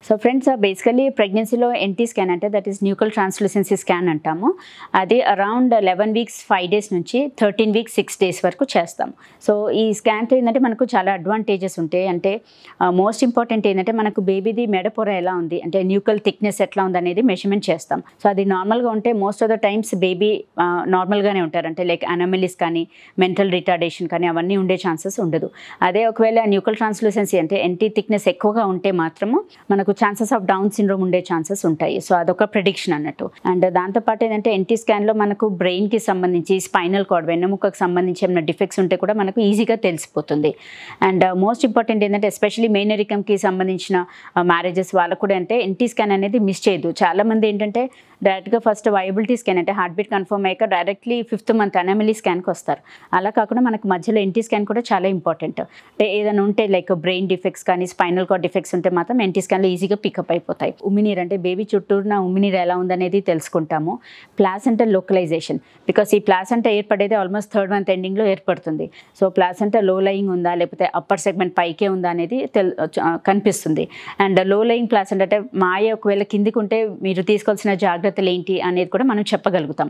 So friends basically ప్రెగ్నెన్సీలో NT scan అంటే that is nuchal translucency scan అంటాము. అది అరౌండ్ 11 వీక్స్ 5 డేస్ నుంచి 13 వీక్స్ 6 డేస్ వరకు చేస్తాం. సో ఈ స్కాన్తో ఏంటంటే మనకు చాలా అడ్వాంటేజెస్ ఉంటాయి. అంటే మోస్ట్ ఇంపార్టెంట్ ఏంటంటే మనకు బేబీది మెడపొర ఎలా ఉంది అంటే న్యూకల్ థిక్నెస్ ఎట్లా ఉంది అనేది మెజర్మెంట్ చేస్తాం. సో అది నార్మల్గా ఉంటే most of the times baby నార్మల్గానే ఉంటారు. అంటే లైక్ అనమలీస్ కానీ మెంటల్ రిటార్డేషన్ కానీ అవన్నీ ఉండే ఛాన్సెస్ ఉండదు. అదే ఒకవేళ న్యూకల్ ట్రాన్స్లూసెన్సీ అంటే ఎన్టీ థిక్నెస్ ఎక్కువగా ఉంటే మాత్రము మనకు ఛాన్సెస్ ఆఫ్ డౌన్ సిండ్రోమ్ ఉండే ఛాన్సెస్ ఉంటాయి. సో అదొక ప్రిడిక్షన్ అన్నట్టు. అండ్ దాంతోపాటు ఏంటంటే ఎన్టీ స్కాన్లో మనకు బ్రెయిన్కి సంబంధించి స్పైనల్ కార్డ్ వెన్నెముకకు సంబంధించి ఏమైనా డిఫెక్ట్స్ ఉంటే కూడా మనకు ఈజీగా తెలిసిపోతుంది. అండ్ మోస్ట్ ఇంపార్టెంట్ ఏంటంటే ఎస్పెషల్లీ మేనరికంకి సంబంధించిన మ్యారేజెస్ వాళ్ళకు కూడా అంటే ఎన్టీ స్కాన్ అనేది మిస్ చేయదు. చాలామంది ఏంటంటే డైరెక్ట్గా ఫస్ట్ వయబిలిటీ స్కాన్ అంటే హార్ట్ బీట్ కన్ఫర్మ్ అయ్యాక డైరెక్ట్లీ 5th మంత్ అనమలీ స్కాన్కి వస్తారు. అలా కాకుండా మనకు మధ్యలో ఎన్టీ స్కాన్ కూడా చాలా ఇంపార్టెంట్. అంటే ఏదైనా ఉంటే లైక్ బ్రెయిన్ డిఫెక్ట్స్ కానీ స్పైనల్ కార్డ్ డిఫెక్ట్స్ ఉంటే మాత్రం ఎన్టీ స్కాన్లో ఈజీగా పికప్ అయిపోతాయి. ఉమ్మినీరు అంటే బేబీ చుట్టూరున ఉమ్మినీరు ఎలా ఉందనేది తెలుసుకుంటాము. ప్లాసెంటల్ లోకలైజేషన్ బికాస్ ఈ ప్లాసెంటా ఏర్పడేది ఆల్మోస్ట్ 3rd మంత్ ఎండింగ్లో ఏర్పడుతుంది. సో ప్లాసెంటా లో లయింగ్ ఉందా లేకపోతే అప్పర్ సెగ్మెంట్ పైకే ఉందా అనేది కనిపిస్తుంది. అండ్ లో లయింగ్ ప్లాసెంటా అంటే మాయ ఒకవేళ కిందికి ఉంటే మీరు తీసుకోవాల్సిన జాగ్రత్తలు ఏంటి అనేది కూడా మనం చెప్పగలుగుతాం.